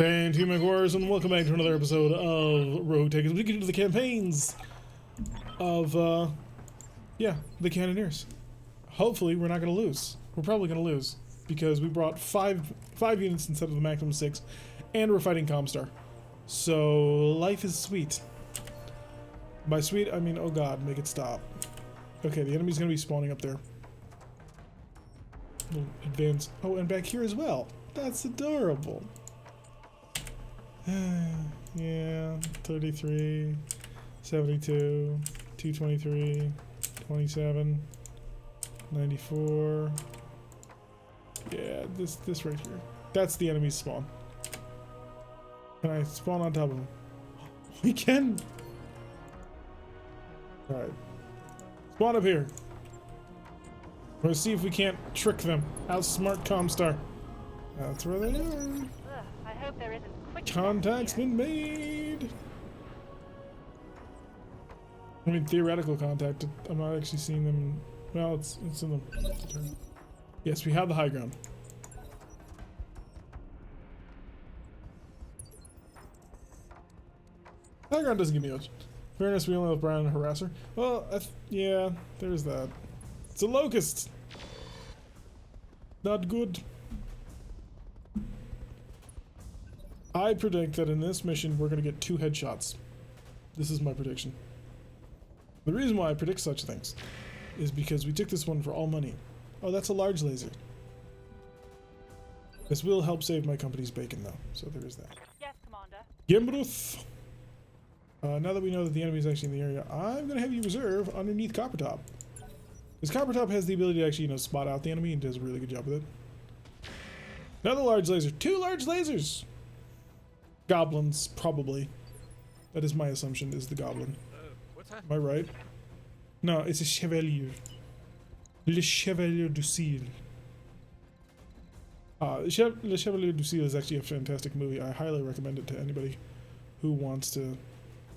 Fantastic Warriors, and welcome back to another episode of RogueTech as we get into the campaigns of, yeah, the Cannoneers. Hopefully, we're not going to lose. We're probably going to lose because we brought five units instead of the maximum 6, and we're fighting Comstar. So, life is sweet. By sweet, I mean, oh god, make it stop. Okay, the enemy's going to be spawning up there. We'll advance. Oh, and back here as well. That's adorable. Yeah, 33, 72, 223, 27, 94. Yeah, this right here. That's the enemy's spawn. Can I spawn on top of him? We can! Alright. Spawn up here. We're gonna see if we can't trick them. Outsmart Comstar. That's where they are. I hope there isn't quick Contact's been made. I mean, theoretical contact. I'm not actually seeing them. Well, it's in the turn. Yes, we have the high ground. High ground doesn't give me much. Fairness, we only have Brian and Harasser. Well, yeah, there's that. It's a locust. Not good. I predict that in this mission we're going to get 2 headshots. This is my prediction. The reason why I predict such things is because we took this one for all money. Oh, that's a large laser. This will help save my company's bacon though, so there is that. Yes, Commander. Gimbruth! Now that we know that the enemy is actually in the area, I'm going to have you reserve underneath Coppertop. Because Coppertop has the ability to actually, you know, spot out the enemy and does a really good job with it. Another large laser. 2 large lasers! Goblins, probably. That is my assumption, is the goblin. What's Am I right? No, it's a chevalier. Le Chevalier du Ciel. Le Chevalier du Ciel is actually a fantastic movie. I highly recommend it to anybody who wants to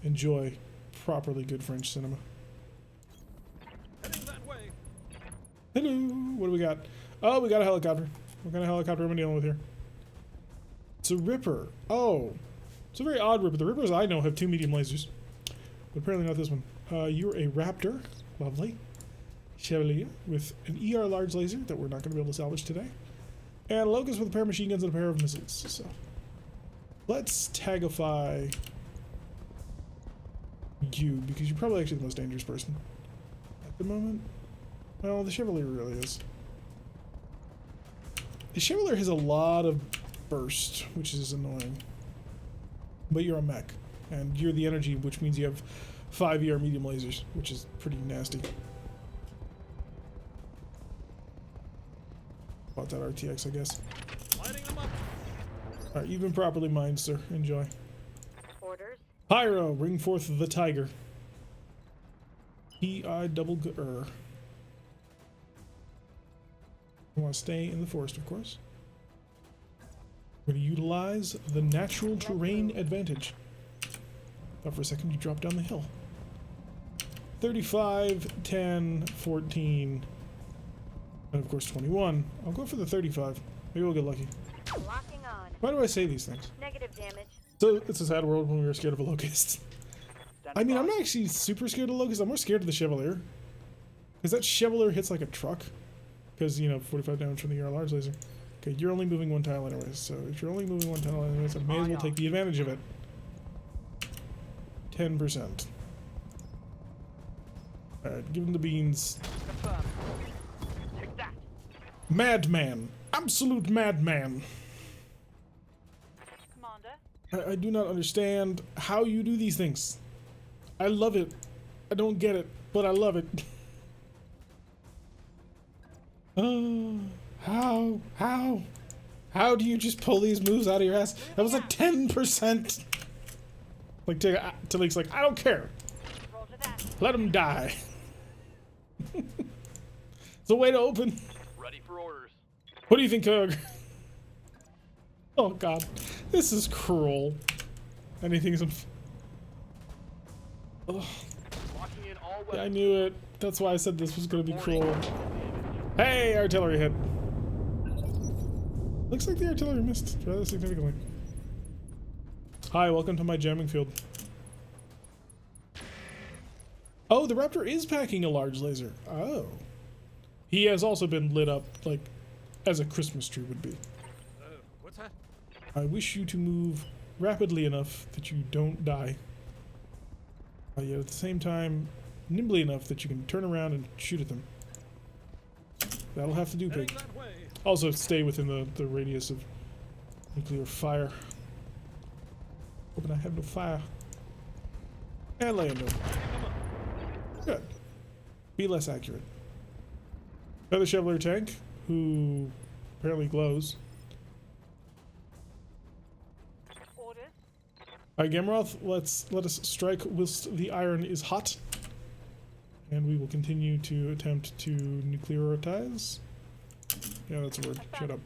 enjoy properly good French cinema. Heading that way. Hello, what do we got? Oh, we got a helicopter. What kind of helicopter am I dealing with here? It's a Ripper. Oh, it's a very odd Ripper. The Rippers I know have 2 medium lasers, but apparently not this one. You're a Raptor. Lovely. Chevalier with an ER large laser that we're not going to be able to salvage today. And a Locust with a pair of machine guns and a pair of missiles. So let's tagify you, because you're probably actually the most dangerous person at the moment. Well, the Chevalier really is. The Chevalier has a lot of burst, which is annoying. But you're a mech, and you're the energy, which means you have 5 ER medium lasers, which is pretty nasty. About that RTX, I guess. Lighting them up. Alright, you've been properly mined, sir. Enjoy. Orders. Pyro, bring forth the tiger. P-I-double-G-R. I want to stay in the forest, of course. We're going to utilize the natural terrain advantage. Thought for a second you dropped down the hill. 35, 10, 14, and of course 21. I'll go for the 35. Maybe we'll get lucky. Locking on. Why do I say these things? Negative damage. So it's a sad world when we were scared of a locust. I mean, I'm not actually super scared of locusts. I'm more scared of the Chevalier. Because that Chevalier hits like a truck. Because, you know, 45 damage from the ER large laser. Okay, you're only moving 1 tile anyways, so if you're only moving 1 tile anyways, I may as well take the advantage of it. 10%. Alright, give him the beans. Confirm. Take that. Madman! Absolute madman! Commander. I do not understand how you do these things. I love it. I don't get it, but I love it. How do you just pull these moves out of your ass? That was like 10%. Like Talik's like, I don't care. Roger that. Let him die. It's a way to open. Ready for orders. What do you think, Tug? Oh god, this is cruel. Anything's. Ugh. Locking in all Yeah, I weapons. knew it. That's why I said this was gonna be cruel. Hey, artillery hit. Looks like the artillery missed rather significantly. Hi, welcome to my jamming field. Oh, the Raptor is packing a large laser. Oh. He has also been lit up, like, as a Christmas tree would be. What's that? I wish you to move rapidly enough that you don't die. Yet at the same time, nimbly enough that you can turn around and shoot at them. That'll have to do, Heading pig. that way. Also, stay within the radius of nuclear fire. Hoping I have no fire. And land them. Good. Be less accurate. Another Chevalier tank, who apparently glows. Orders. Alright, Gamroth, let us strike whilst the iron is hot. And we will continue to attempt to nuclearize. Yeah, that's a word. Shut up.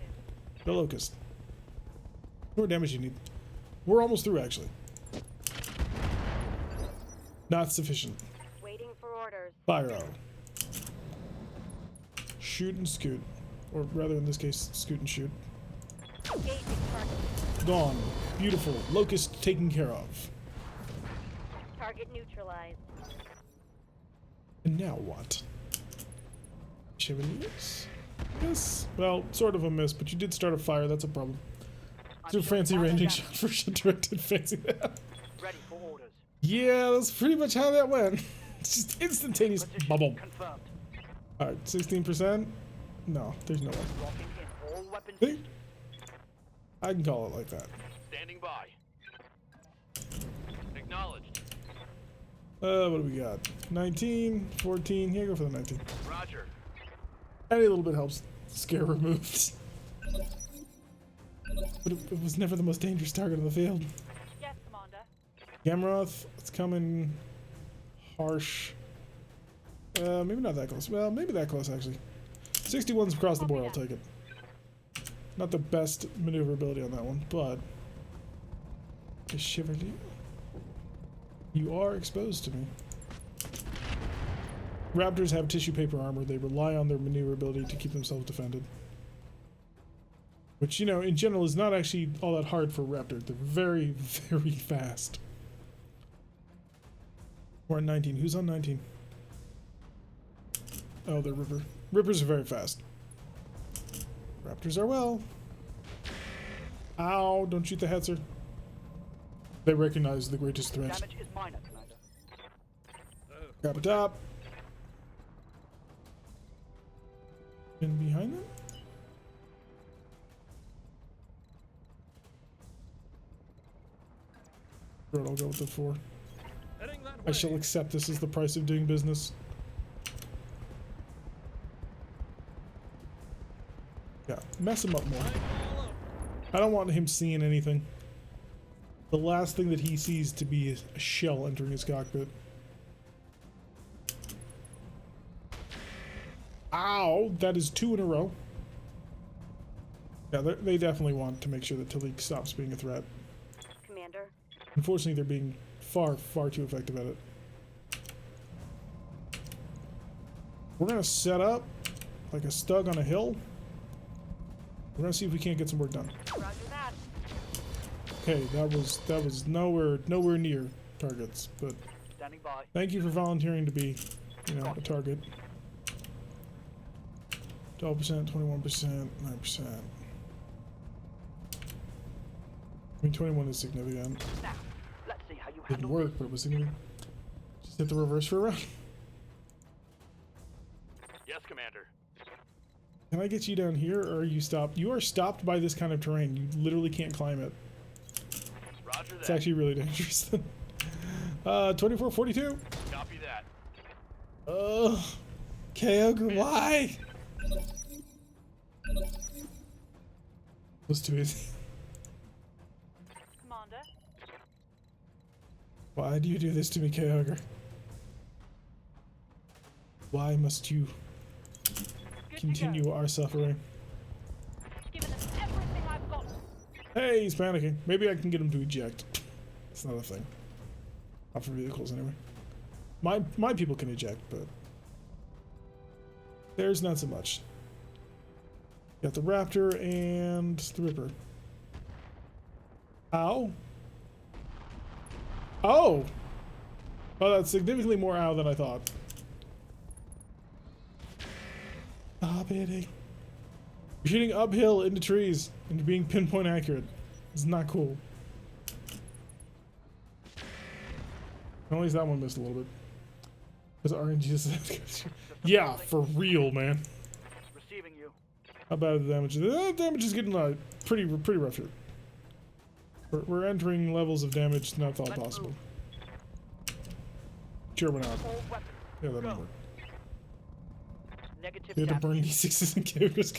The Locust. More damage you need. We're almost through, actually. Not sufficient. Waiting for orders. Pyro. Shoot and scoot. Or rather, in this case, scoot and shoot. Engaging target. Gone. Beautiful. Locust taken care of. Target neutralized. And now what? Chevaliers? Yes. Well, sort of a miss, but you did start a fire. That's a problem. It's a fancy ranging shot for directed fancy that. Ready for orders. Yeah, that's pretty much how that went. It's just instantaneous bubble. Confirmed. Alright, 16%? No, there's no way. Locking in all weapons. See? I can call it like that. Standing by. Acknowledged. What do we got? 19, 14. Here, go for the 19. Roger. Any little bit helps. Scare removed. But it was never the most dangerous target on the field. Yes, Commander. Gamroth, it's coming harsh. Maybe not that close. Well, maybe that close, actually. 61's across the board, I'll take it. Not the best maneuverability on that one, but... A Chevalier? You are exposed to me. Raptors have tissue paper armor. They rely on their maneuverability to keep themselves defended. Which, you know, in general is not actually all that hard for a Raptor. They're very, very fast. We're on 19. Who's on 19? Oh, they're Ripper. Rippers are very fast. Raptors are well. Ow, don't shoot the Hetzer. They recognize the greatest threat. Damage is minor, Commander. Got a top. And behind them? Sure, I'll go with the 4. Heading that way. I shall accept this as the price of doing business. Yeah, mess him up more. I don't want him seeing anything. The last thing that he sees to be is a shell entering his cockpit. Ow! That is 2 in a row. Yeah, they definitely want to make sure that Talik stops being a threat. Commander. Unfortunately, they're being far, far too effective at it. We're gonna set up like a stug on a hill. We're gonna see if we can't get some work done. Roger that. Okay, that was nowhere near targets, but Standing by. thank you for volunteering to be, you know, a target. 12%, 21%, 9%. I mean, 21 is significant. Now, let's see how you Didn't handle work, but it was significant. Just hit the reverse for a round. Yes, Commander. Can I get you down here, or are you stopped? You are stopped by this kind of terrain. You literally can't climb it. Roger that. It's actually really dangerous. 2442. Copy that. Ugh. Kyogre, why? Was too easy. Commander. Why do you do this to me, Kyogre? Why must you Good continue to go. our suffering? Given us everything I've got. Hey, he's panicking. Maybe I can get him to eject. It's not a thing. Not for vehicles, anyway. My people can eject, but theirs not so much. Got the Raptor and the Ripper. Ow. Oh! Oh, that's significantly more out than I thought. Stop hitting. You're shooting uphill into trees and you're being pinpoint accurate. It's not cool. At least that one missed a little bit. Because RNG is... Yeah, for real, man. Receiving you. How bad the damage? The damage is getting pretty rough here. We're entering levels of damage not thought possible. Sure, we're not. All weapons. Yeah, that didn't work. Negative We had to damage. burn D6s and characters.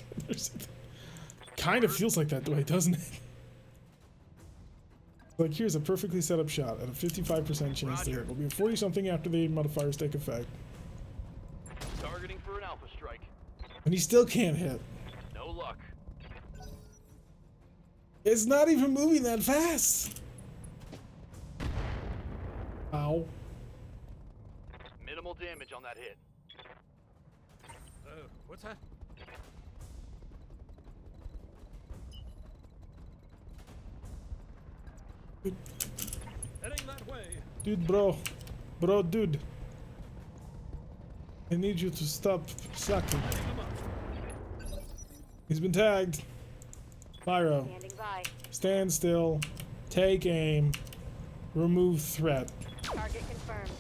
Kind of feels like that the way, doesn't it? Like, here's a perfectly set up shot at a 55% chance to hit. It'll be a 40-something after the modifiers take effect. Targeting for an alpha strike. And he still can't hit. No luck. It's not even moving that fast. Ow. Minimal damage on that hit. What's that? Heading that way. Dude, bro, dude. I need you to stop sucking. He's been tagged. Pyro. Standing by. Stand still. Take aim. Remove threat. Target confirmed.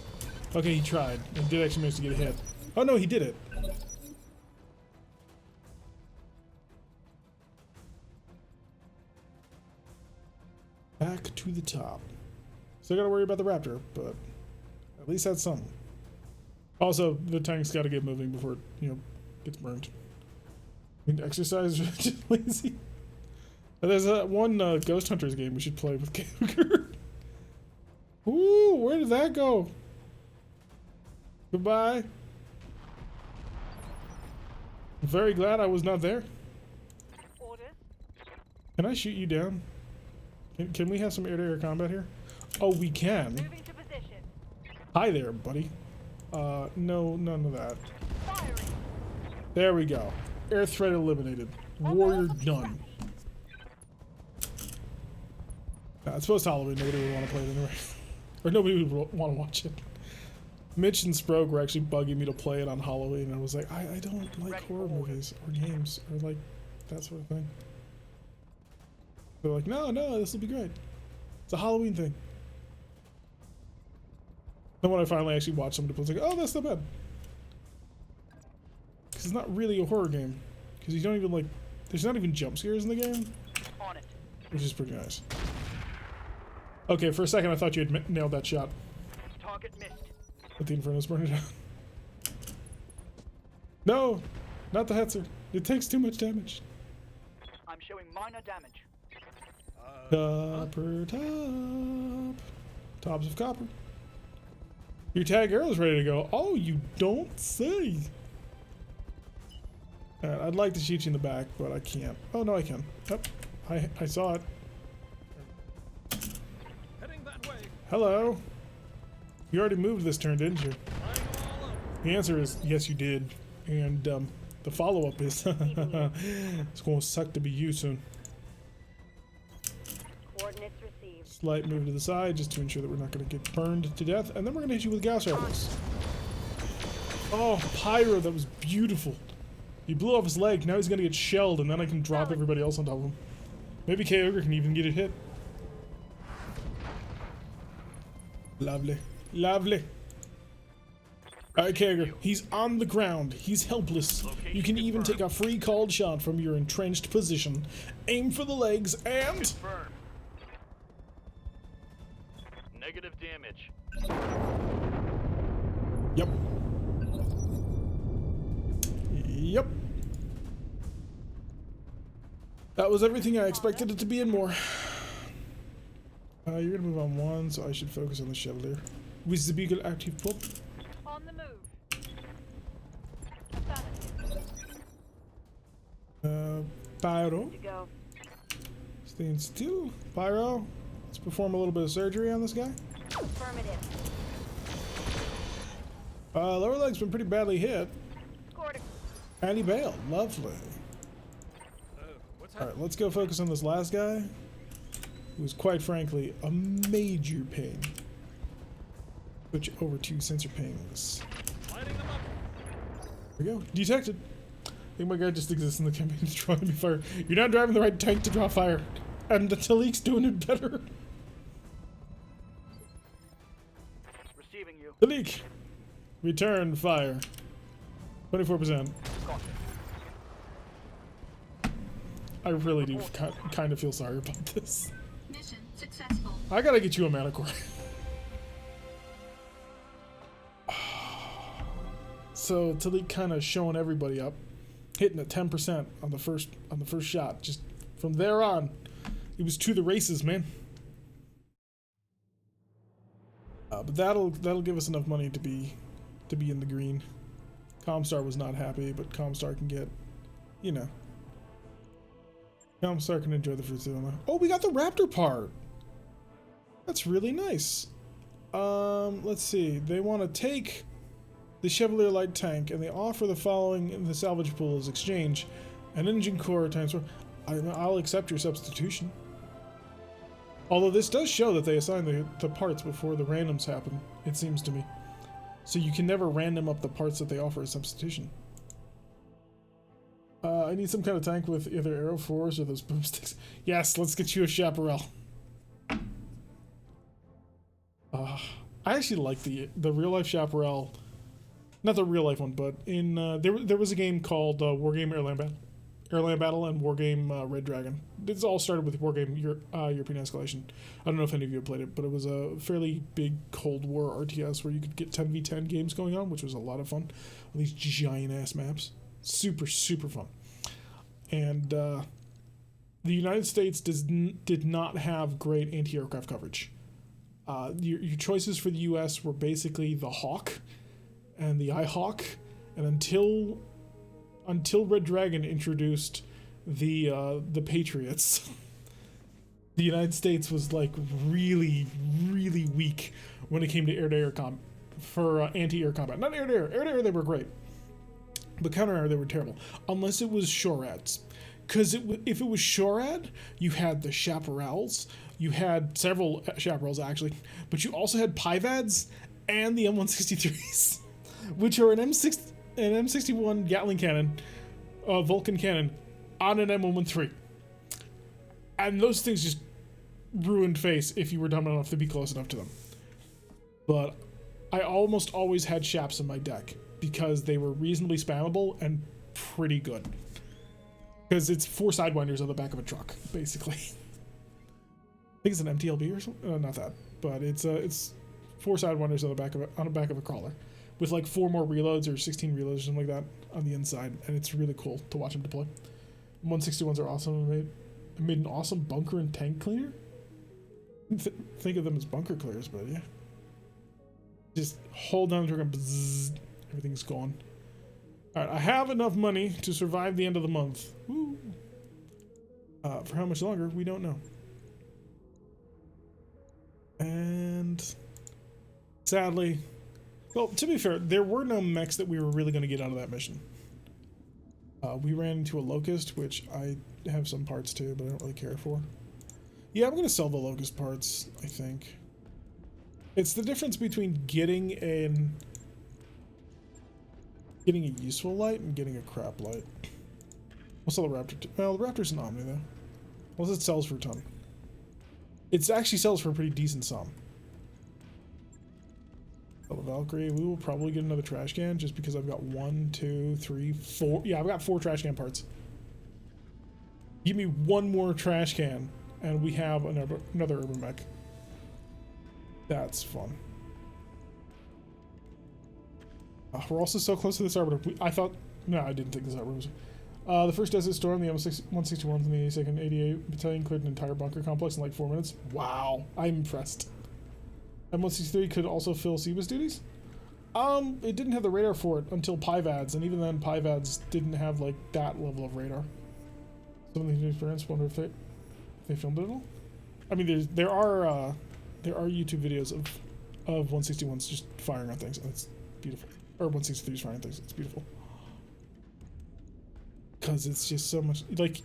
Okay, he tried and did actually manage to get a hit. Oh no, he did it. Back to the top. Still gotta worry about the raptor, but at least that's something. Also, the tank's gotta get moving before it, gets burned. I mean, exercise is just lazy. There's that one Ghost Hunters game we should play with Kager. Ooh, where did that go? Goodbye. I'm very glad I was not there. Orders. Can Can I shoot you down? Can we have some air-to-air combat here? Oh, we can. moving to position. Hi there, buddy. No, none of that. Firing. There we go. Air threat eliminated. Warrior done. It's post-Halloween. Nobody would want to play it anyway. Or nobody would want to watch it. Mitch and Sproke were actually bugging me to play it on Halloween, and I was like, I don't like horror movies or games or like that sort of thing. They're like, no, this will be great. It's a Halloween thing. Then when I finally actually watched somebody play, it's like, oh, that's not bad. Because it's not really a horror game. Because you don't even like, there's not even jump scares in the game, On it. which is pretty nice. Okay, for a second I thought you had nailed that shot. Target missed. But the Inferno's burning down. No! Not the Hetzer. It takes too much damage. I'm showing minor damage. Copper top. Tops of copper. Your tag arrow's ready to go. Oh, you don't say. Alright, I'd like to shoot you in the back, but I can't. Oh, no, I can. Yep. I saw it. Heading that way. Hello. You already moved this turn, didn't you? The answer is yes, you did. And the follow-up is it's going to suck to be you soon. Coordinates received. Slight move to the side just to ensure that we're not going to get burned to death. And then we're going to hit you with gas rifles. Oh, Pyro, that was beautiful. He blew off his leg. Now he's going to get shelled, and then I can drop everybody else on top of him. Maybe K-Ogre can even get it hit. Lovely. Lovely. Alright, Kager, he's on the ground. He's helpless. You can even take a free called shot from your entrenched position. Aim for the legs and... Confirmed. Negative damage. Yep. Yep. That was everything I expected it to be and more. You're gonna move on one, so I should focus on the Chevalier. With the beagle active pop. On the move. Affirmative. Pyro. To go. Staying still. Pyro. Let's perform a little bit of surgery on this guy. Affirmative. Lower leg's been pretty badly hit. Scored. And he bailed. Lovely. What's Alright, let's go focus on this last guy. Who is quite frankly a major pain. Switch over to sensor pings. Lighting them up. There we go. Detected. I think my guy just exists in the campaign to draw enemy fire. You're not driving the right tank to draw fire. And the Talik's doing it better. Receiving you. Talik! Return fire. 24%. Got it. I really do kind of feel sorry about this. Mission successful. I gotta get you a mana core. So Talik kind of showing everybody up, hitting at 10% on the first shot. Just from there on, it was to the races, man. But that'll give us enough money to be in the green. Comstar was not happy, but Comstar can get, you know. Comstar can enjoy the fruits of it. Oh, we got the Raptor part. That's really nice. Let's see. They want to take the Chevalier light tank, and they offer the following in the salvage pool as exchange: an engine core times 4. I'll accept your substitution. Although this does show that they assign the parts before the randoms happen, it seems to me. So you can never random up the parts that they offer as substitution. I need some kind of tank with either arrow 4s or those boomsticks. Yes, let's get you a chaparral. I actually like the real life chaparral. Not the real life one, but in there was a game called Wargame Airland Battle and Wargame Red Dragon. This all started with Wargame European Escalation. I don't know if any of you have played it, but it was a fairly big Cold War RTS where you could get 10v10 games going on, which was a lot of fun on these giant ass maps. Super fun. And the United States did not have great anti-aircraft coverage. Your choices for the U.S. were basically the Hawk and the iHawk, and until Red Dragon introduced the Patriots, the United States was like really weak when it came to air-to-air anti-air combat. Not air-to-air. Air-to-air they were great, but counter-air they were terrible. Unless it was SHORADs, because if it was SHORAD, you had the chaparrals. You had several chaparrals actually, but you also had Pivads and the M163s, which are an M61 Gatling cannon, Vulcan cannon, on an M113. And those things just ruined face if you were dumb enough to be close enough to them. But I almost always had Shaps in my deck because they were reasonably spammable and pretty good. Because it's 4 sidewinders on the back of a truck, basically. I think it's an MTLB or something. Not that, but it's 4 sidewinders on the back of a crawler, with like 4 more reloads or 16 reloads or something like that on the inside, and it's really cool to watch them deploy. 161s are awesome. I made an awesome bunker and tank cleaner. Think of them as bunker clears, but yeah. Just hold down the trigger and bzzz, everything's gone. Alright, I have enough money to survive the end of the month. Woo. For how much longer, we don't know. And sadly, well, to be fair, there were no mechs that we were really going to get out of that mission. We ran into a Locust, which I have some parts too, but I don't really care for. Yeah, I'm going to sell the Locust parts, I think. It's the difference between getting a useful light and getting a crap light. We'll sell the Raptor too. Well, the Raptor's an Omni though. Unless it sells for a ton. It actually sells for a pretty decent sum. Sell the Valkyrie. We will probably get another trash can just because I've got 1, 2, 3, 4. Yeah, I've got 4 trash can parts. Give me 1 more trash can and we have another urban mech. That's fun. We're also so close to this arbiter. I thought... No, I didn't think this arbiter was... the first Desert Storm, the M161s, and the 82nd 88 Battalion cleared an entire bunker complex in like 4 minutes. Wow, I'm impressed. M163 could also fill CBIS duties? It didn't have the radar for it until Pivads, and even then Pivads didn't have like that level of radar. Some of the experience, wonder if they filmed it at all? I mean, there are YouTube videos of 161s just firing on things, and it's beautiful. Or 163s firing things, it's beautiful. Because it's just so much, like,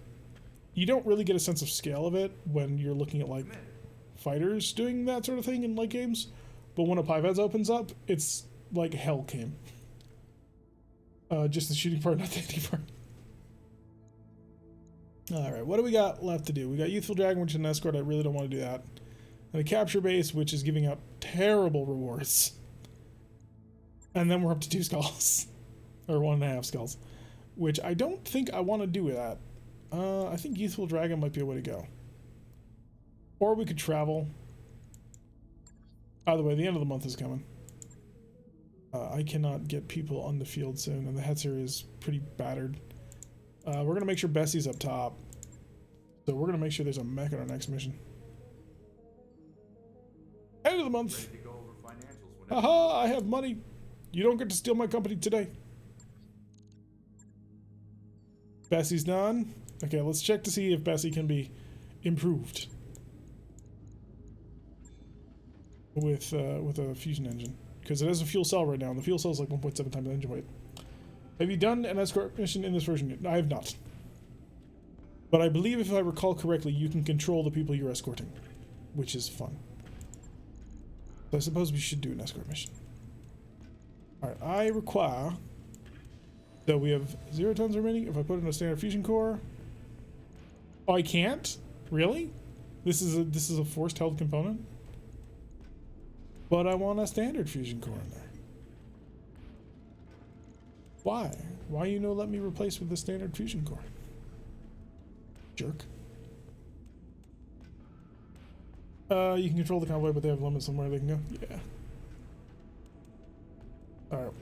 you don't really get a sense of scale of it when you're looking at like fighters doing that sort of thing in like games, but when a pipette opens up, it's like hell came. Just the shooting part, not the ending part. Alright, what do we got left to do? We got Youthful Dragon, which is an escort. I really don't want to do that. And a capture base, which is giving out terrible rewards. And then we're up to 2 skulls. Or 1.5 skulls. Which I don't think I want to do that. I think Youthful Dragon might be a way to go. Or we could travel. By the way, the end of the month is coming. I cannot get people on the field soon, and the Hetzer is pretty battered. We're going to make sure Bessie's up top. So we're going to make sure there's a mech in our next mission. End of the month. Haha, I have money. You don't get to steal my company today. Bessie's done. Okay, let's check to see if Bessie can be improved. With a fusion engine. Because it has a fuel cell right now, and the fuel cell is like 1.7 times the engine weight. Have you done an escort mission in this version? I have not. But I believe, if I recall correctly, you can control the people you're escorting. Which is fun. So I suppose we should do an escort mission. Alright, I require... So we have 0 tons remaining. If I put in a standard fusion core... Oh, I can't? Really? This is a forced held component? But I want a standard fusion core in there. Why? Why you no let me replace with the standard fusion core? Jerk. You can control the convoy, but they have limits on where they can go. Yeah. Alright.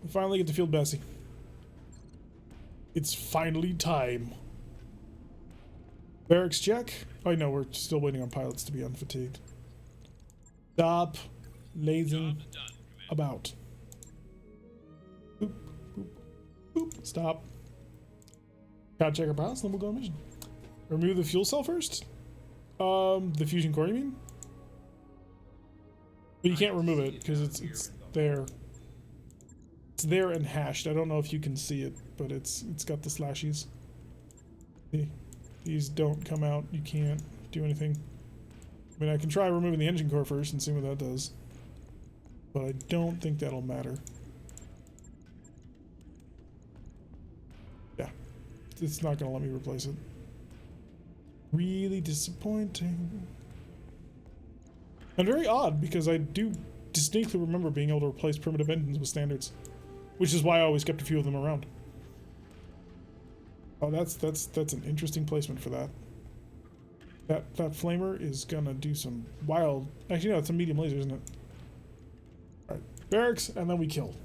We finally get to field Bessie. It's finally time. Barracks check. Oh no, we're still waiting on pilots to be unfatigued. Stop lazing about. Boop, boop, boop. Stop. Gotta check our pilots, then we'll go on mission. Remove the fuel cell first? The fusion core, you mean? But you can't remove it because it's there. It's there and hashed. I don't know if you can see it, but it's got the slashies. See? These don't come out. You can't do anything. I mean, I can try removing the engine core first and see what that does. But I don't think that'll matter. Yeah. It's not going to let me replace it. Really disappointing. And very odd, because I do distinctly remember being able to replace primitive engines with standards. Which is why I always kept a few of them around. Oh, that's an interesting placement for that. That flamer is gonna do some wild... Actually, no, it's a medium laser, isn't it? Alright, barracks, and then we kill.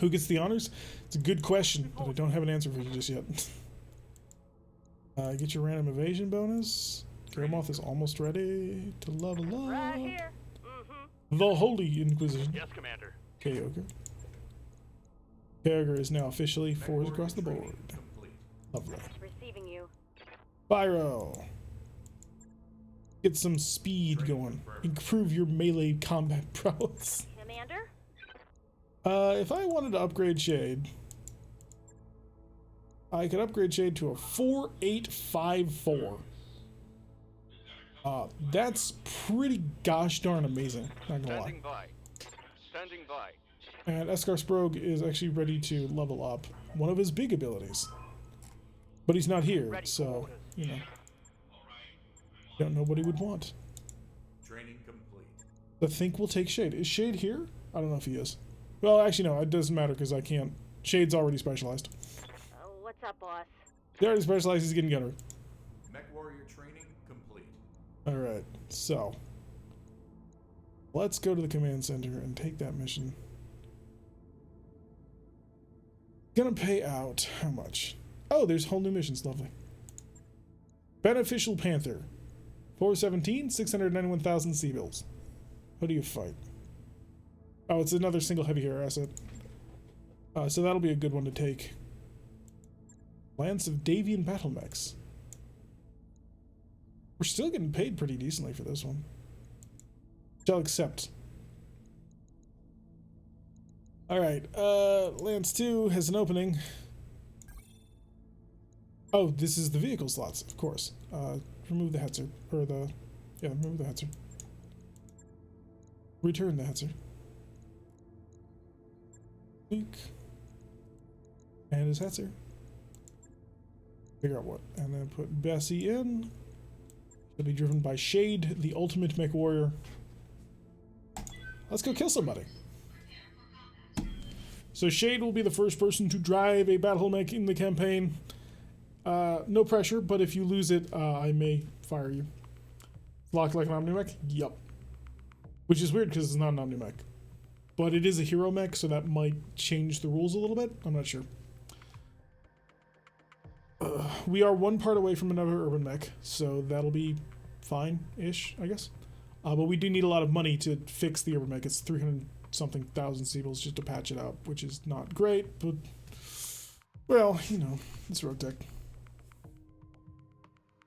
Who gets the honors? It's a good question, but I don't have an answer for you just yet. Get your random evasion bonus. Gilmoth is almost ready to level up. Right here. Mm-hmm. The Holy Inquisition. Yes, Commander. Kyogre. Kyogre is now officially 4s across the board. Lovely. Receiving you. Pyro. Get some speed going. Improve your melee combat prowess. Commander? If I wanted to upgrade Shade, I could upgrade Shade to a 4854. That's pretty gosh darn amazing. Not gonna lie. Standing by. Standing by. And Eskar Sprogg is actually ready to level up one of his big abilities. But he's not here, so, you know. Don't know what he would want. Training complete. I think we'll take Shade. Is Shade here? I don't know if he is. Well, actually, no, it doesn't matter because I can't. Shade's already specialized. What's up, boss? He already specialized, he's getting gunner. Mech warrior training complete. Alright, so. Let's go to the command center and take that mission. Gonna pay out how much? Oh, there's whole new missions, lovely. Beneficial Panther. 417, 691,000 C-bills. Who do you fight? Oh, it's another single heavy hitter asset. So that'll be a good one to take. Lance of Davian Battle Mechs. We're still getting paid pretty decently for this one. Shall accept. Alright, Lance 2 has an opening. Oh, this is the vehicle slots, of course. Remove the Hetzer. Or the... Yeah, remove the Hetzer. Return that, sir. And his hat, sir. Figure out what. And then put Bessie in. She'll be driven by Shade, the ultimate mech warrior. Let's go kill somebody. So Shade will be the first person to drive a battle mech in the campaign. No pressure, but if you lose it, I may fire you. Locked like an Omni-Mech? Yup. Which is weird because it's not an Omni-Mech. But it is a hero mech, so that might change the rules a little bit. I'm not sure. We are one part away from another urban mech, so that'll be fine-ish, I guess. But we do need a lot of money to fix the urban mech. It's 300-something thousand Seables just to patch it up, which is not great, but... Well, you know, it's RogueTech.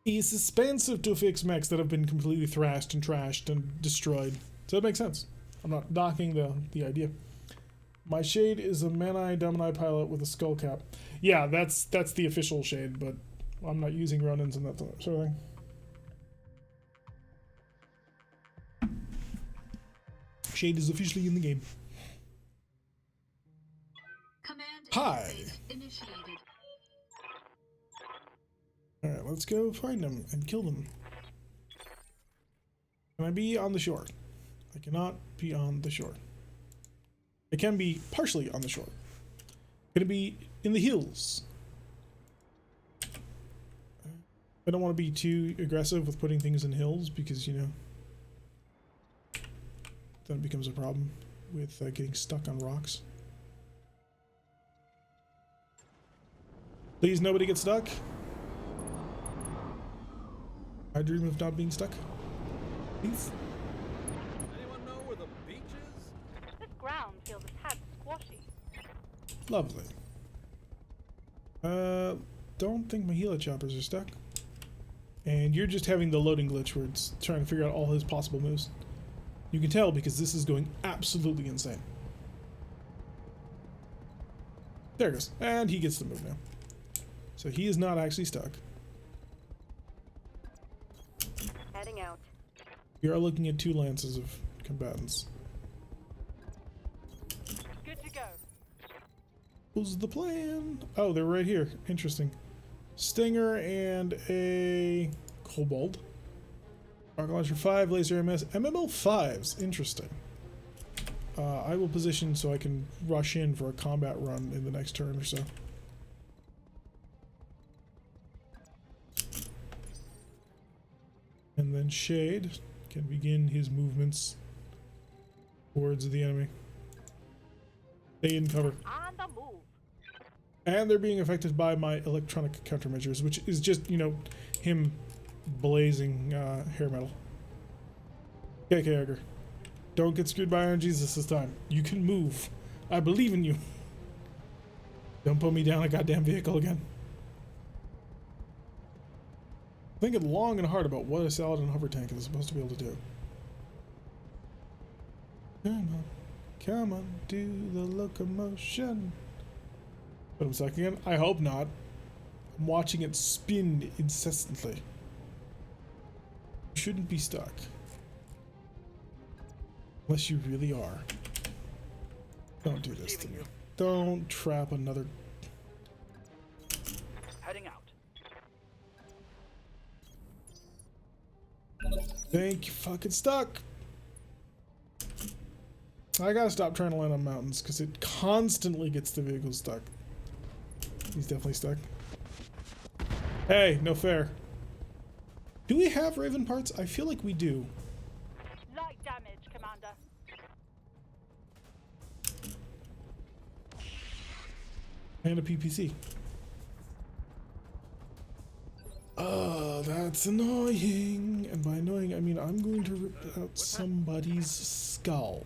It's expensive to fix mechs that have been completely thrashed and trashed and destroyed. So it makes sense. I'm not knocking the idea. My Shade is a Manai Domini pilot with a skull cap. Yeah, that's the official Shade, but I'm not using Ronins and that sort of thing. Shade is officially in the game. Command Hi. initiated. Alright, let's go find them and kill them. Can I be on the shore? I cannot be on the shore. I can be partially on the shore. Can it be in the hills? I don't want to be too aggressive with putting things in hills because, you know, then it becomes a problem with getting stuck on rocks. Please, nobody get stuck. I dream of not being stuck. Please. Anyone know where the beach is? This ground feels a tad squashy. Lovely. Don't think my Gila choppers are stuck. And you're just having the loading glitch where it's trying to figure out all his possible moves. You can tell because this is going absolutely insane. There it goes. And he gets the move now. So he is not actually stuck. Heading out. We are looking at 2 lances of combatants. Good to go. What's the plan? Oh, they're right here. Interesting. Stinger and a Kobold. Rocket Launcher 5, Laser MS, MML 5s. Interesting. I will position so I can rush in for a combat run in the next turn or so. And then Shade can begin his movements towards the enemy. Stay in cover. On the move. And they're being affected by my electronic countermeasures, which is just, you know, him blazing hair metal. Okay, Edgar. Don't get screwed by Iron Jesus this time. You can move. I believe in you. Don't put me down a goddamn vehicle again. Thinking long and hard about what a salad and hover tank is supposed to be able to do. Come on, do the locomotion. But I'm stuck again? I hope not. I'm watching it spin incessantly. You shouldn't be stuck. Unless you really are. Don't do this to me. Don't trap another. Heading out. Thank you, fucking stuck. I gotta stop trying to land on mountains because it constantly gets the vehicle stuck. He's definitely stuck. Hey, no fair. Do we have Raven parts? I feel like we do. Light damage, Commander. And a PPC. Oh, that's annoying. And by annoying, I mean I'm going to rip out somebody's skull.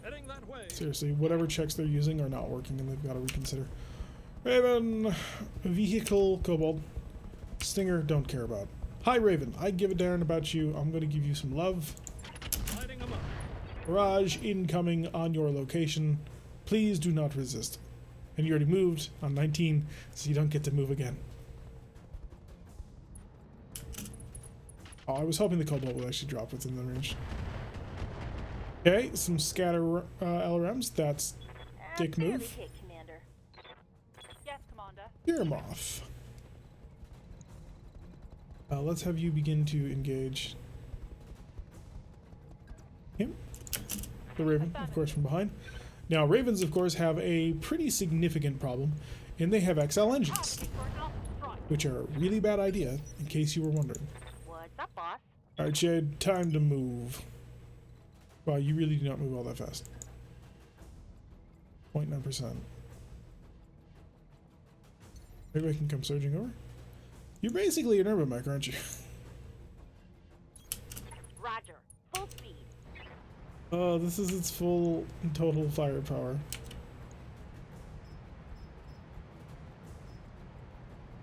Heading that way. Seriously, whatever checks they're using are not working and they've got to reconsider. Raven, vehicle, Kobold. Stinger, don't care about. Hi Raven, I give a darn about you. I'm going to give you some love. Lighting them up. Barrage incoming on your location. Please do not resist. And you already moved on 19, so you don't get to move again. Oh, I was hoping the cobalt would actually drop within the range. Okay, some scatter LRMs. That's dick move. Commander. Yes, Commander. You're him off. Let's have you begin to engage him. The Raven, of course, from behind. Now, Ravens, of course, have a pretty significant problem, and they have XL engines, which are a really bad idea, in case you were wondering. What's up, boss? Alright, Jade, time to move. Wow, you really do not move all that fast. 0.9%. Maybe I can come surging over. You're basically an urban mech, aren't you? Roger. Full speed. Oh, this is its full and total firepower.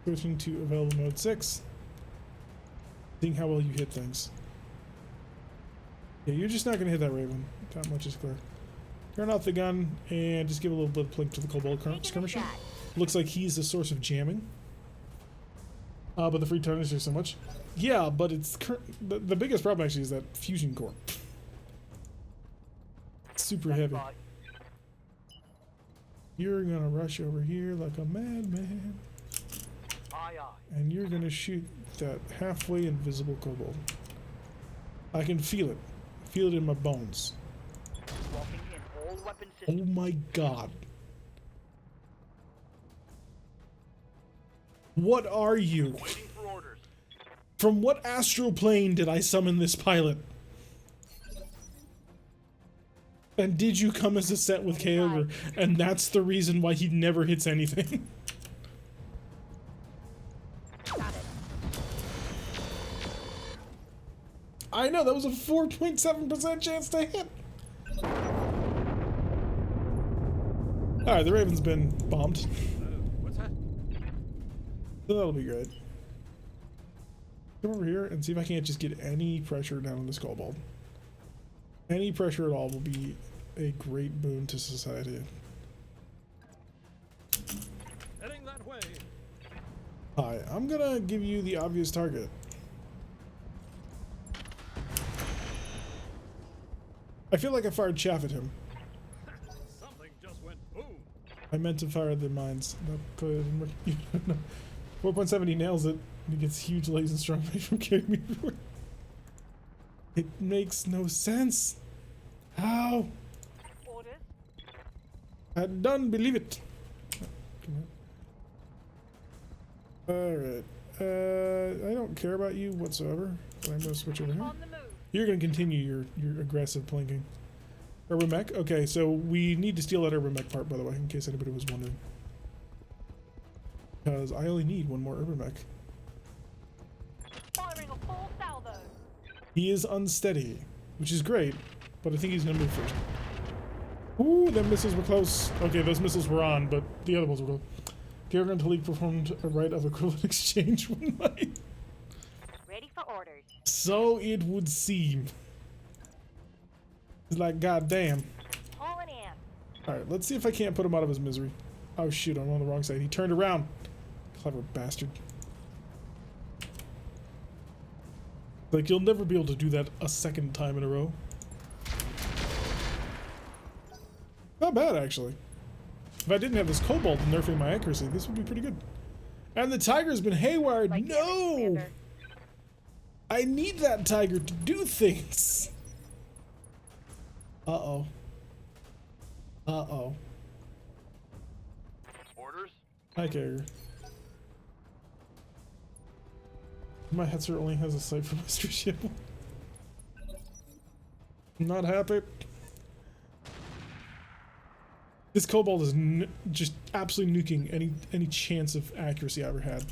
Switching to available mode 6. Seeing how well you hit things. Yeah, you're just not going to hit that Raven. That much is clear. Turn off the gun and just give a little bit of plink to the Cobalt Skirmisher. Looks like he's the source of jamming. But the free tonnage is so much. Yeah, but it's the biggest problem actually is that fusion core. It's super heavy. You're gonna rush over here like a madman. And you're gonna shoot that halfway invisible kobold. I can feel it. Feel it in my bones. Oh my god. What are you? From what astral plane did I summon this pilot? And did you come as a set with Kyogre? And that's the reason why he never hits anything. I know, that was a 4.7% chance to hit. Alright, the Raven's been bombed. What's that? So that'll be great. Come over here and see if I can't just get any pressure down on this kobold. Any pressure at all will be a great boon to society. Heading that way. Hi, I'm gonna give you the obvious target. I feel like I fired chaff at him. Something just went boom. I meant to fire the mines. That clearly didn't work. 4.7, he nails it. He gets huge legs and strong rage from carrying me everywhere. It makes no sense. How? Orders. I don't believe it. Alright. I don't care about you whatsoever. But I'm gonna switch over here. On the move. You're gonna continue your aggressive plinking. Urban mech? Okay, so we need to steal that urban mech part, by the way, in case anybody was wondering. Because I only need one more urban mech. Firing a full salvo. He is unsteady, which is great, but I think he's gonna move first. Ooh, them missiles were close. Okay, those missiles were on, but the other ones were close. Kyogre and Talik performed a rite of equivalent exchange one night. Ready for orders. So it would seem. It's like, goddamn. Hauling in. Alright, let's see if I can't put him out of his misery. Oh shoot, I'm on the wrong side. He turned around. Clever bastard. Like, you'll never be able to do that a second time in a row. Not bad, actually. If I didn't have this kobold nerfing my accuracy, this would be pretty good. And the tiger's been haywired. Like No! Commander. I need that tiger to do things. Uh-oh. Uh-oh. Orders? Hi, Kyogre. My headset only has a sight for Mr. Ship. I'm not happy. This kobold is just absolutely nuking any chance of accuracy I ever had.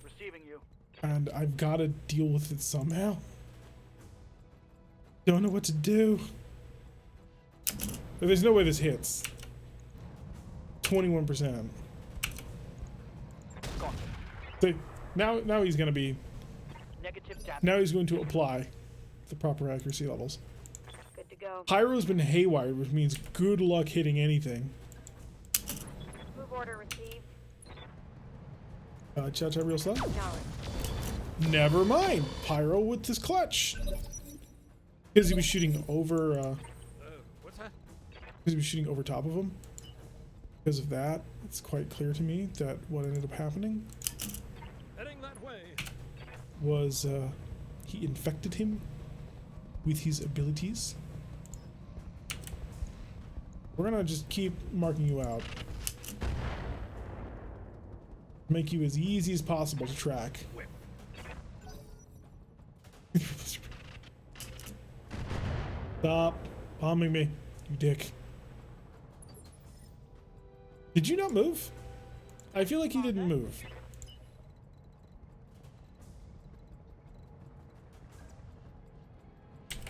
Receiving you. And I've got to deal with it somehow. Don't know what to do. There's no way this hits. 21%. See, now he's gonna be. Negative damage. Now he's going to apply the proper accuracy levels. Good to go. Pyro's been haywired, which means good luck hitting anything. Move order received. Cha-cha real slow. Acknowledged. Never mind. Pyro with his clutch. Because he was shooting over, What's that? because he was shooting over top of him. Because of that, it's quite clear to me that what ended up happening Heading that way. was he infected him with his abilities. We're gonna just keep marking you out. Make you as easy as possible to track. Stop bombing me, you dick. Did you not move? I feel like you didn't move.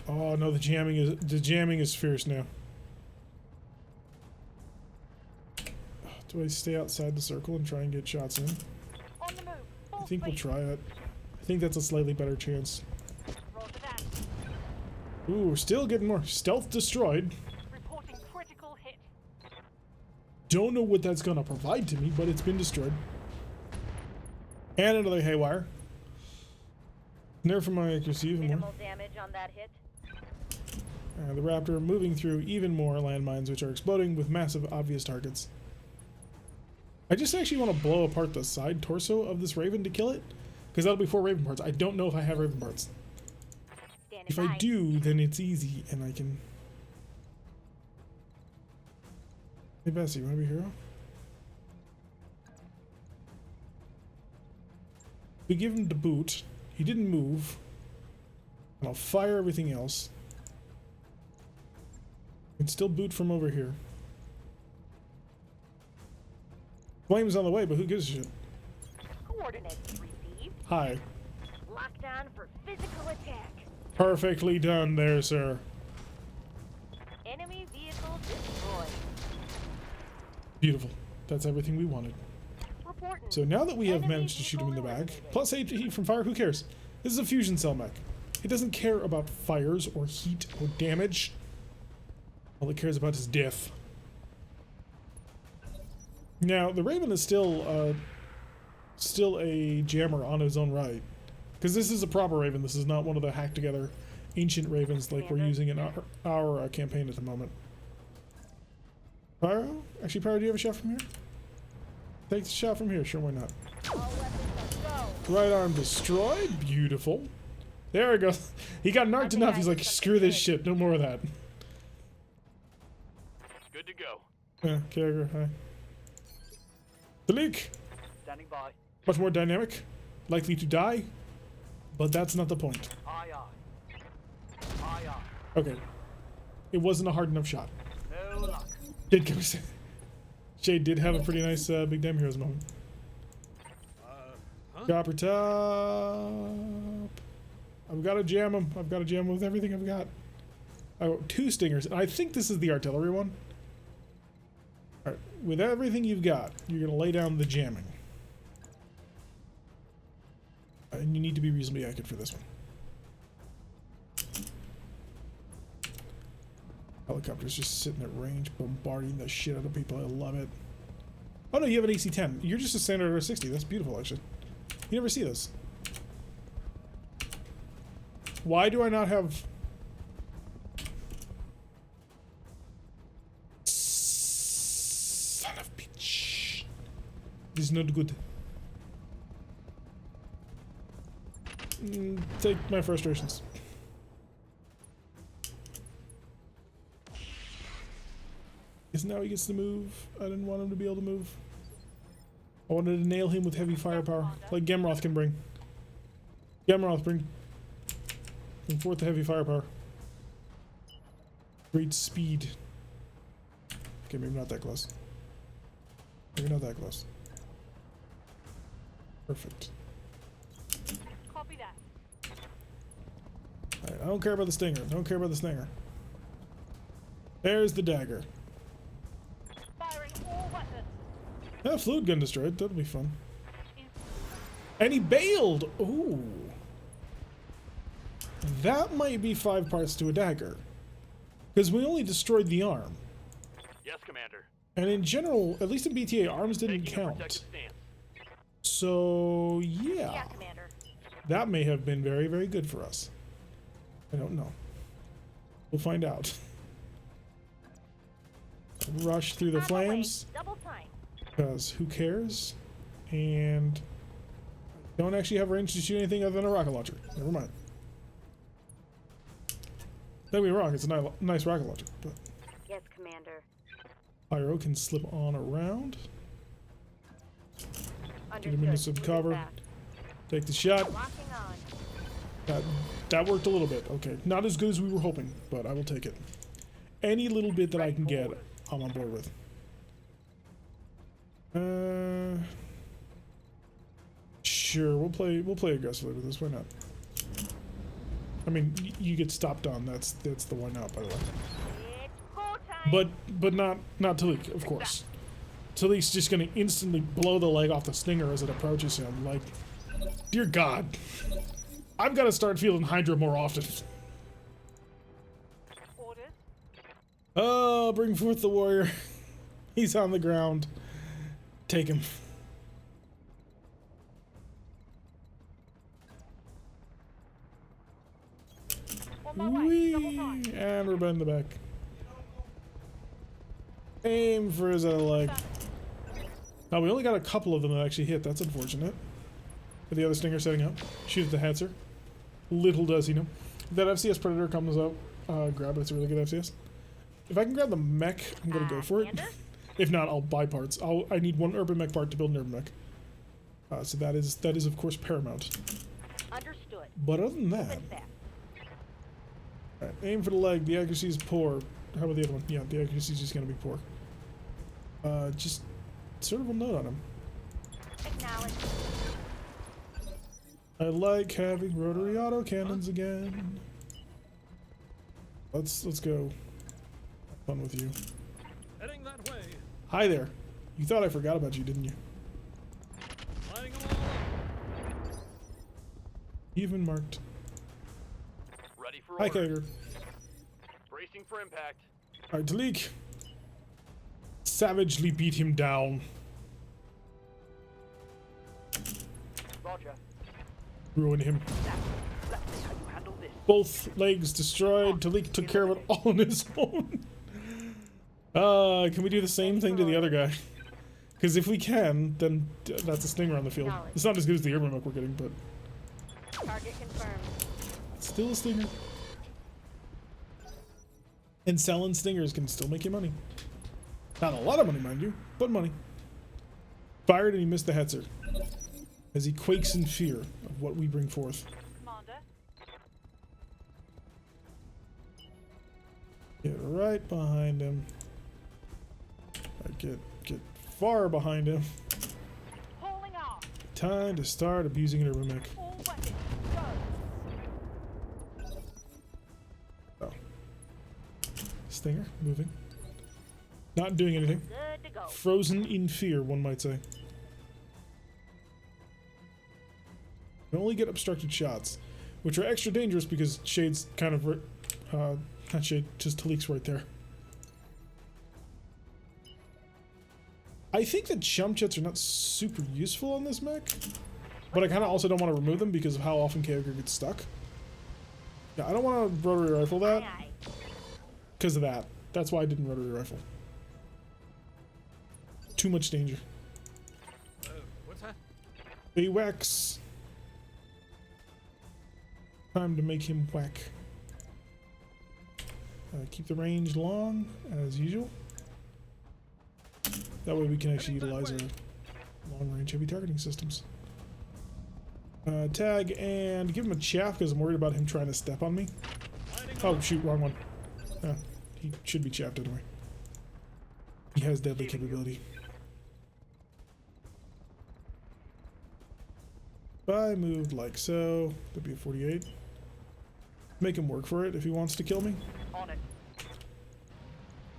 Oh no, the jamming is fierce now. Do I stay outside the circle and try and get shots in? On the move. I think we'll try it. I think that's a slightly better chance. Roll to that. Ooh, we're still getting more. Stealth destroyed. Reporting critical hit. Don't know what that's gonna provide to me, but it's been destroyed. And another haywire. Nerf for my accuracy even more. Minimal damage on that hit. The Raptor moving through even more landmines, which are exploding with massive, obvious targets. I just actually want to blow apart the side torso of this Raven to kill it, because that'll be 4 Raven parts. I don't know if I have Raven parts. Standing If by. I do, then it's easy, and I can... Hey Bessie, you want to be a hero? We give him the boot. He didn't move. And I'll fire everything else. I can still boot from over here. Flame's on the way, but who gives a shit? Coordinates received. Hi. Lockdown for physical attack. Perfectly done there, sir. Enemy vehicle destroyed. Beautiful. That's everything we wanted. Reporting. So now that we have Enemy managed to shoot him in the vehicle back, eliminated. plus 8 heat from fire, who cares? This is a fusion cell mech. It doesn't care about fires or heat or damage. All it cares about is death. Now, the Raven is still a jammer on his own right. Because this is a proper Raven. This is not one of the hacked together ancient Ravens like we're using in our campaign at the moment. Pyro? Actually, Pyro, do you have a shot from here? Take the shot from here. Sure, why not? All weapons go. Right arm destroyed. Beautiful. There we go. He got narked enough. He's like, screw this shit. No more of that. Good to go. Yeah, Carrier, hi. The leak. Standing by. Much more dynamic. Likely to die. But that's not the point. Aye aye. Aye aye. Okay. It wasn't a hard enough shot. No luck. Did go Shade did have a pretty nice Big Damn Heroes moment. Copper top. I've got to jam him. I've got to jam him with everything I've got. I got 2 stingers. I think this is the artillery one. Alright, with everything you've got, you're going to lay down the jamming. And you need to be reasonably accurate for this one. Helicopter's just sitting at range, bombarding the shit out of people. I love it. Oh no, you have an AC-10. You're just a standard R60. That's beautiful, actually. You never see this. Why do I not have... Son of a bitch. This is not good. Take my frustrations. Because now he gets to move. I didn't want him to be able to move. I wanted to nail him with heavy firepower, like Gemroth can bring. Gemroth, bring forth the heavy firepower. Great speed. Okay, maybe not that close. Maybe not that close. Perfect. Copy that. Alright, I don't care about the stinger. Don't care about the stinger. There's the dagger. Firing all weapons. Yeah, fluid gun destroyed. That'll be fun. And he bailed! Ooh. That might be 5 parts to a dagger. Because we only destroyed the arm. Yes, Commander. And in general, at least in BTA, arms didn't Taking a count. protective stance. So, Yeah, yeah. Commander. That may have been very, very good for us. I don't know. We'll find out. Rush through the On my way. flames, Double time. because who cares? And don't actually have range to shoot anything other than a rocket launcher. Never mind. Don't get me wrong, it's a nice rocket launcher, but Yes, Commander. Pyro can slip on around. Get him into Understood. some Moving cover. fast. Take the shot. Locking on. That worked a little bit. Okay, not as good as we were hoping, but I will take it. Any little bit that I can get, I'm on board with. Sure, we'll play aggressively with this. Why not? I mean, you get stopped on. That's the why not, by the way. It's go time. But not Talik, of course. Talik's just gonna instantly blow the leg off the stinger as it approaches him. Like, dear God, I've got to start fielding Hydra more often. Orders. Oh, bring forth the warrior. He's on the ground. Take him. On my way. Double Whee! time. And we're bending the back. Aim for his other leg. Now we only got a couple of them that actually hit. That's unfortunate. But the other stinger setting up. Shoot at the Hetzer. Little does he know. If that FCS Predator comes up, grab it. It's a really good FCS. If I can grab the mech, I'm gonna go for it. Commander? If not, I'll buy parts. I need one urban mech part to build an urban mech. So that is of course paramount. Understood. But other than that, Moving fast. alright, aim for the leg. The accuracy is poor. How about the other one? Yeah, the accuracy is just gonna be poor. Just sort of a note on him. Acknowledge. I like having rotary autocannons again. Let's go. Have fun with you. Heading that way. Hi there. You thought I forgot about you, didn't you? Lining them all up. Even marked. Ready for Hi, orders. Kager. Bracing for impact. Alright, Talik. Savagely beat him down. Roger. Ruin him. Let's see how you handle this. Both legs destroyed. Talik took care of it all on his own. Can we do the same thing to the other guy? Because if we can, then that's a stinger on the field. It's not as good as the urban mech we're getting, but Target confirmed. it's still a stinger. And selling stingers can still make you money. Not a lot of money, mind you, but money. Fired and he missed the Hetzer. As he quakes in fear of what we bring forth. Commander. Get right behind him. Get far behind him. Pulling off. Time to start abusing an urban mech. All weapons. Go. Oh. Stinger, moving. Not doing anything. Good to go. Frozen in fear, one might say. Can only get obstructed shots, which are extra dangerous because Shade's kind of, not Shade, just Talik's right there. I think that jump jets are not super useful on this mech, but I kind of also don't want to remove them because of how often Kager gets stuck. Yeah, I don't want to rotary rifle that Aye, aye. because of that. That's why I didn't rotary rifle. Too much danger. What's that? AWACS. Time to make him whack. Keep the range long, as usual. That way we can actually utilize our long-range heavy targeting systems. Tag and give him a chaff because I'm worried about him trying to step on me. Oh, shoot, wrong one. He should be chaffed anyway. He has deadly capability. If I moved like so, that'd be a 48. Make him work for it if he wants to kill me. On it.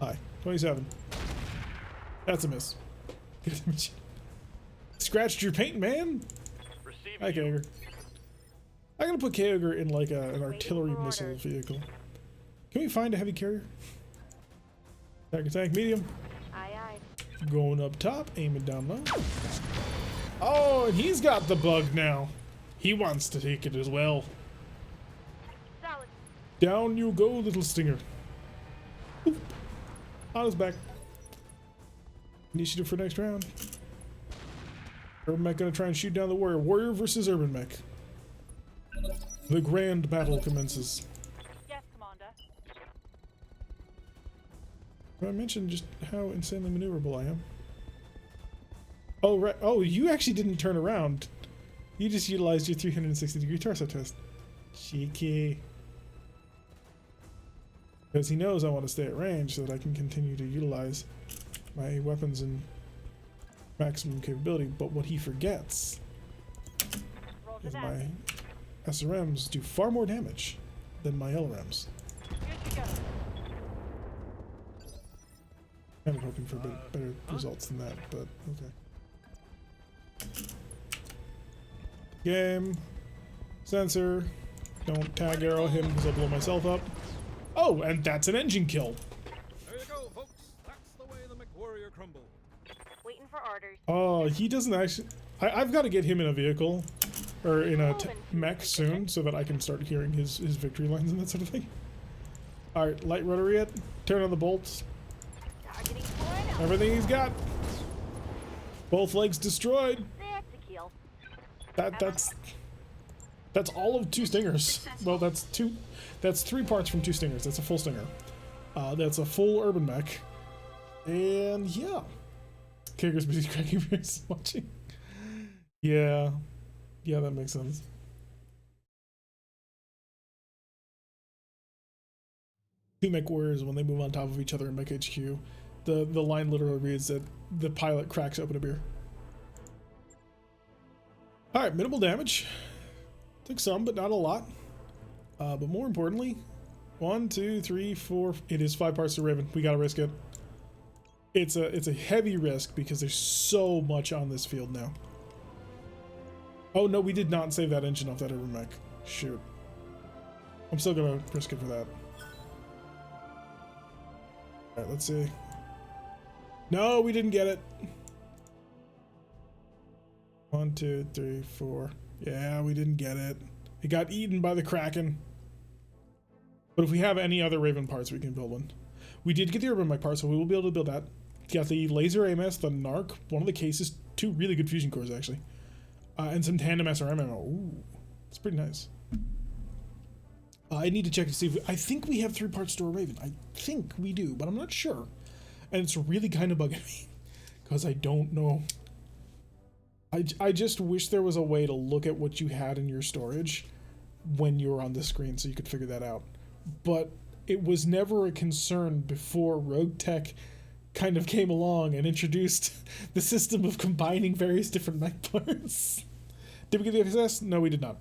Hi, 27. That's a miss. Scratched your paint, man. Receiving Hi, you. Kager. I'm gonna put Kager in like an artillery for missile orders. vehicle. Can we find a heavy carrier? Attack, medium. Aye, aye. Going up top, aiming down low. Oh, and he's got the bug now. He wants to take it as well. Salvage. Down you go, little stinger. Oop. On his back. Initiative for next round. Urban Mech gonna try and shoot down the warrior. Warrior versus Urban Mech. The grand battle commences. Yes, Commander. I mentioned just how insanely maneuverable I am. Oh, right. Oh, you actually didn't turn around. You just utilized your 360-degree torso twist. Cheeky. Because he knows I want to stay at range so that I can continue to utilize my weapons and maximum capability. But what he forgets Roger is that. my SRMs do far more damage than my LRMs. Good to go. Kind of hoping for better results than that, but okay. Game. Sensor. Don't tag arrow him because I'll blow myself up. Oh, and that's an engine kill. There you go, folks. That's the way the MechWarrior crumble. Waiting for orders. Oh, he doesn't actually... I've got to get him in a vehicle. Or in a mech soon so that I can start hearing his victory lines and that sort of thing. Alright, light rotary it. Turn on the bolts. Targeting for an Everything he's got. Both legs destroyed. That's a kill. That's all of 2 stingers. Well, that's 3 parts from 2 stingers. That's a full stinger. That's a full urban mech. And yeah. Kickers busy cracking beers watching. Yeah. Yeah, that makes sense. Two mech warriors, when they move on top of each other in Mech HQ, the line literally reads that the pilot cracks open a beer. Alright, minimal damage. Took some, but not a lot. But more importantly, 1, 2, 3, 4. It is 5 parts to Raven. We gotta risk it. It's a heavy risk because there's so much on this field now. Oh no, we did not save that engine off that urban mech. Shoot. I'm still gonna risk it for that. Alright, let's see. No, we didn't get it. 1, 2, 3, 4. Yeah, we didn't get it. It got eaten by the Kraken. But if we have any other Raven parts, we can build one. We did get the urban mech part, so we will be able to build that. Got the laser AMS, the Narc, one of the cases, 2 really good fusion cores actually. And some tandem SRM ammo. Ooh, it's pretty nice. I need to check to see if I think we have 3 parts to a Raven. I think we do, but I'm not sure. And it's really kind of bugging me because I don't know. I just wish there was a way to look at what you had in your storage when you were on the screen so you could figure that out. But it was never a concern before RogueTech kind of came along and introduced the system of combining various different mech parts. Did we get the FCS? No, we did not.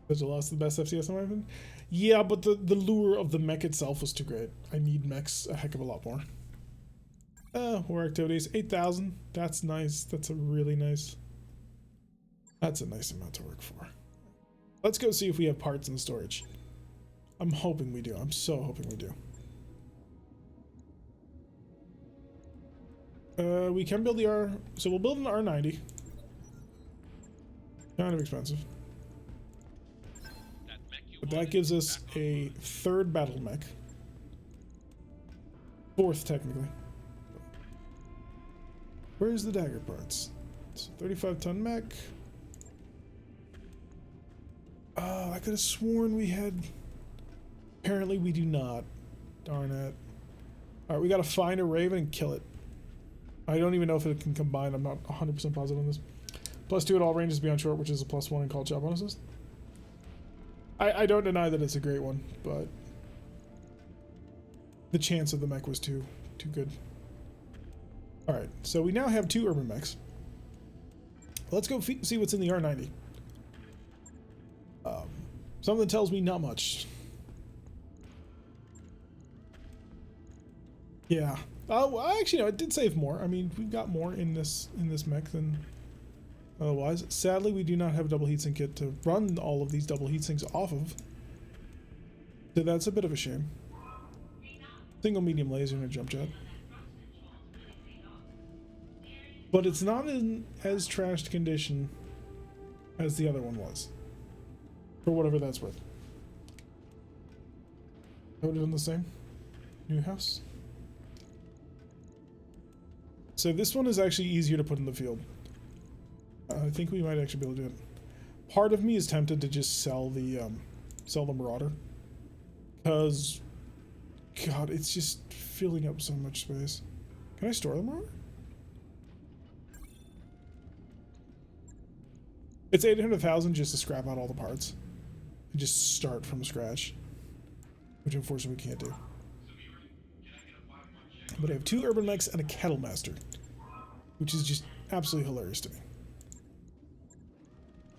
Such a loss to the best FCS in my opinion? Yeah, but the lure of the mech itself was too great. I need mechs a heck of a lot more. War activities, 8,000. That's nice. That's a really nice... That's a nice amount to work for. Let's go see if we have parts in storage. I'm hoping we do. I'm so hoping we do. We can build the R... So we'll build an R90. Kind of expensive. But that gives us a 3rd battle mech. 4th, technically. Where's the dagger parts? It's a 35-ton mech. Oh, I could have sworn we had... Apparently we do not. Darn it. Alright, we gotta find a Raven and kill it. I don't even know if it can combine. I'm not 100% positive on this. +2 at all ranges beyond short, which is a +1 in call shot bonuses. I don't deny that it's a great one, but the chance of the mech was too good. Alright, so we now have 2 urban mechs. Let's go see what's in the R90. Something tells me not much. Yeah. Oh, actually, no, it did save more. I mean, we've got more in this mech than otherwise. Sadly, we do not have a double heatsink kit to run all of these double heatsinks off of. So that's a bit of a shame. Single medium laser and a jump jet. but it's not in as trashed condition as the other one was, for whatever that's worth. I would have done the same. New house. So this one is actually easier to put in the field. I think we might actually be able to do it. Part of me is tempted to just sell the Marauder, because God, it's just filling up so much space. Can I store the Marauder? It's 800,000 just to scrap out all the parts and just start from scratch, which unfortunately we can't do. But I have 2 urban mechs and a cattle master, which is just absolutely hilarious to me.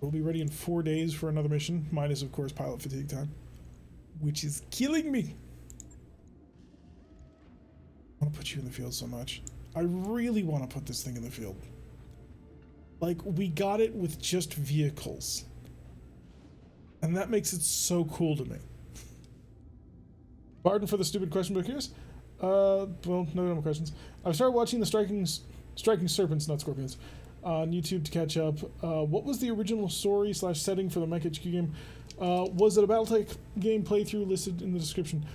We'll be ready in 4 days for another mission, minus of course pilot fatigue time, which is killing me. I want to put you in the field so much. I really want to put this thing in the field. Like, we got it with just vehicles, and that makes it so cool to me. Pardon for the stupid question, but curious. Well, no more questions. I've started watching the Striking Serpents, not Scorpions, on YouTube to catch up. What was the original story / setting for the Mech HQ game? Was it a BattleTech game playthrough listed in the description?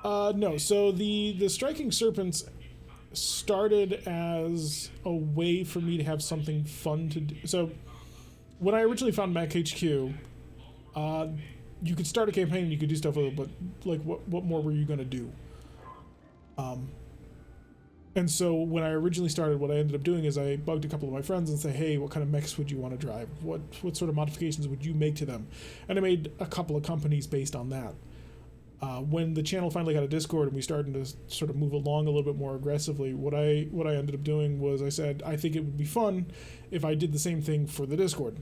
No. So the Striking Serpents started as a way for me to have something fun to do. So when I originally found Mech HQ, you could start a campaign and you could do stuff with it, but like what more were you going to do? And so when I originally started, what I ended up doing is I bugged a couple of my friends and say, hey, what kind of mechs would you want to drive? What sort of modifications would you make to them? And I made a couple of companies based on that. When the channel finally got a Discord and we started to sort of move along a little bit more aggressively, what I ended up doing was I said, I think it would be fun if I did the same thing for the Discord.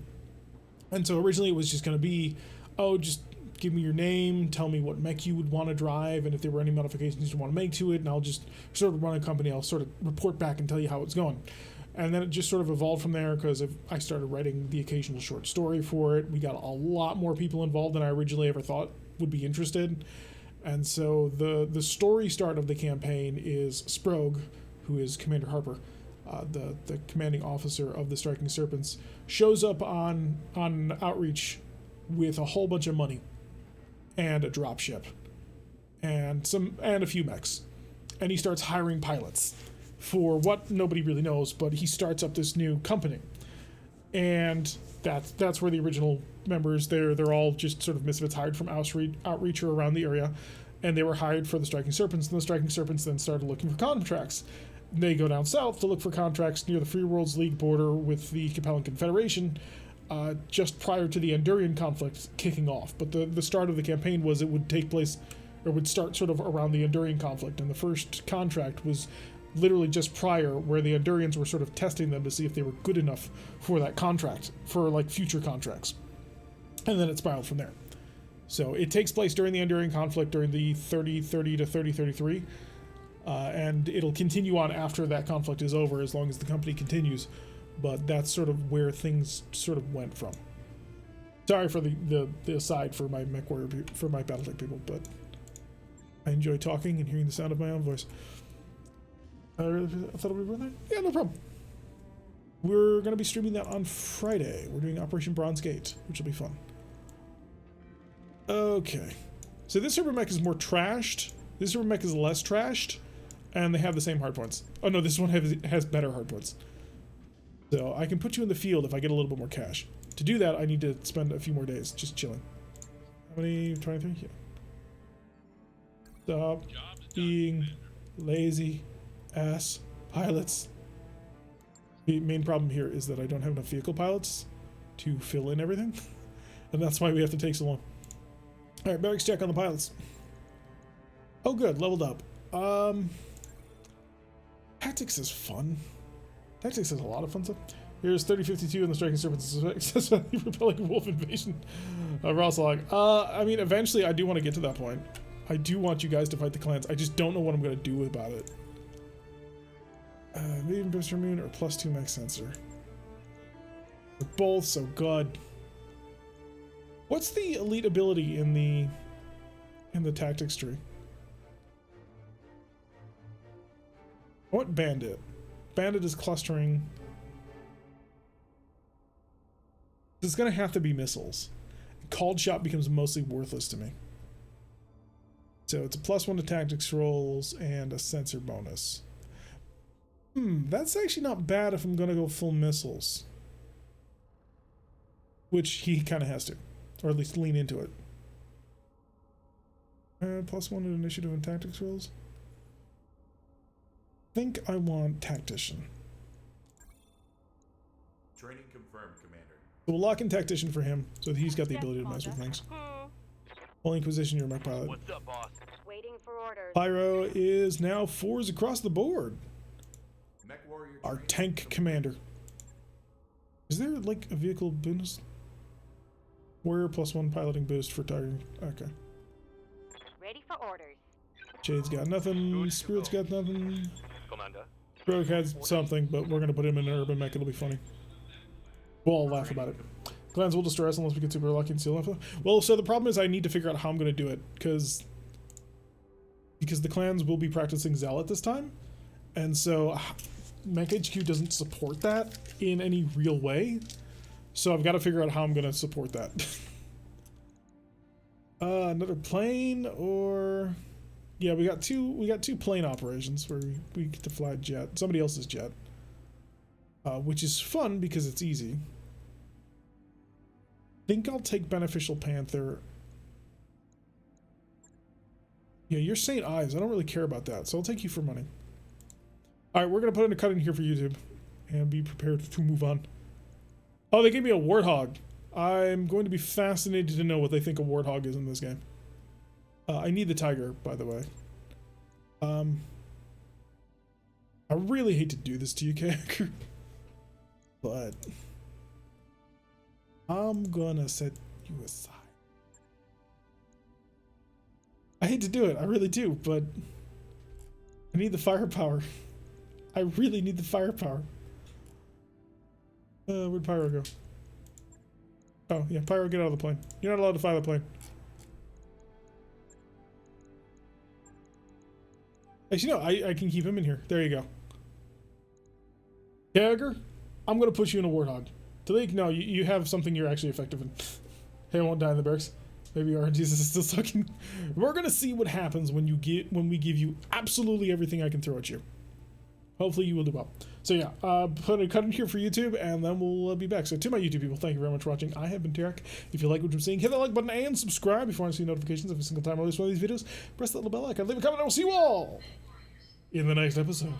And so originally it was just going to be, oh, just give me your name, tell me what mech you would want to drive, and if there were any modifications you want to make to it, and I'll just sort of run a company. I'll sort of report back and tell you how it's going. And then it just sort of evolved from there, because I started writing the occasional short story for it. We got a lot more people involved than I originally ever thought would be interested. And so the story start of the campaign is Sprogue, who is Commander Harper, the commanding officer of the Striking Serpents, shows up on Outreach with a whole bunch of money and a dropship and a few mechs, and he starts hiring pilots for what nobody really knows, but he starts up this new company, and that's where the original members, they're all just sort of misfits hired from Outreach or around the area, and they were hired for the Striking Serpents, and the Striking Serpents then started looking for contracts. They go down south to look for contracts near the Free Worlds League border with the Capellan Confederation, just prior to the Endurian conflict kicking off. But the start of the campaign was it would take place, or would start sort of around the Endurian conflict, and the first contract was literally just prior, where the Endurians were sort of testing them to see if they were good enough for that contract, for like future contracts. And then it spiraled from there. So it takes place during the Endurian conflict, during the 3030 to 3033, and it'll continue on after that conflict is over, as long as the company continues. But that's sort of where things sort of went from. Sorry for the aside for my Mech Warrior, for my BattleTech people, but I enjoy talking and hearing the sound of my own voice. I thought it would be there? Yeah, no problem. We're going to be streaming that on Friday. We're doing Operation Bronze Gate, which will be fun. Okay. So this Super Mech is more trashed. This Super Mech is less trashed. And they have the same hardpoints. Oh no, this one has better hardpoints. So I can put you in the field if I get a little bit more cash. To do that, I need to spend a few more days just chilling. How many? 23? Yeah. Stop being lazy ass pilots. The main problem here is that I don't have enough vehicle pilots to fill in everything. And that's why we have to take so long. Alright, barracks check on the pilots. Oh good, leveled up. Tactics is fun. Tactics has a lot of fun stuff. Here's 3052 in the Striking Serpents, successfully repelling wolf invasion. We're also like, I mean, eventually I do want to get to that point. I do want you guys to fight the clans. I just don't know what I'm going to do about it. Medium booster moon or +2 mech sensor. They're both so good. What's the elite ability in the tactics tree? I want bandit. Bandit is clustering It's gonna have to be missiles. Called shot becomes mostly worthless to me. So it's a +1 to tactics rolls and a sensor bonus. That's actually not bad if I'm gonna go full missiles. Which he kind of has to, or at least lean into it. +1 to initiative and tactics rolls. I think I want tactician. Training confirmed, Commander. So we'll lock in tactician for him, so that he's got the ability to mess with things. Holding position, you're my pilot. What's up, boss? Waiting for orders. Pyro is now 4s across the board. Mech warrior Our training tank complete. commander. Is there like a vehicle bonus? Warrior +1 piloting boost for Tiger. Okay. Ready for orders. Jade's got nothing. Spirit's got nothing. Commander. Rogue has something, but we're gonna put him in an urban mech. It'll be funny. We'll all laugh about it. Clans will destroy us unless we get super lucky and seal them. Well, so the problem is I need to figure out how I'm gonna do it because the clans will be practicing Zealot this time, and so Mech HQ doesn't support that in any real way. So I've got to figure out how I'm gonna support that. Another plane, or yeah, we got two plane operations where we get to fly a jet, somebody else's jet, which is fun because it's easy. I think I'll take Beneficial Panther. Yeah, you're St. Ives. I don't really care about that, so I'll take you for money. All right, we're gonna put in a cut in here for YouTube, and be prepared to move on. Oh, they gave me a Warthog. I'm going to be fascinated to know what they think a Warthog is in this game. I need the Tiger, by the way. I really hate to do this to you, Kayaker, but I'm gonna set you aside. I hate to do it, I really do, but I need the firepower. I really need the firepower. Where'd Pyro go? Oh, yeah, Pyro, get out of the plane. You're not allowed to fly the plane. Actually, no, I can keep him in here. There you go. Jagger, I'm going to put you in a Warthog. Talik, no, you have something you're actually effective in. Hey, I won't die in the barracks. Maybe RNGs is still sucking. We're going to see what happens when we give you absolutely everything I can throw at you. Hopefully you will do well. So yeah, put a cut in here for YouTube, and then we'll be back. So to my YouTube people, thank you very much for watching. I have been Tarek. If you like what you're seeing, hit that like button and subscribe if you want to see notifications every single time I release one of these videos. Press that little bell icon, leave a comment, and we'll see you all in the next episode.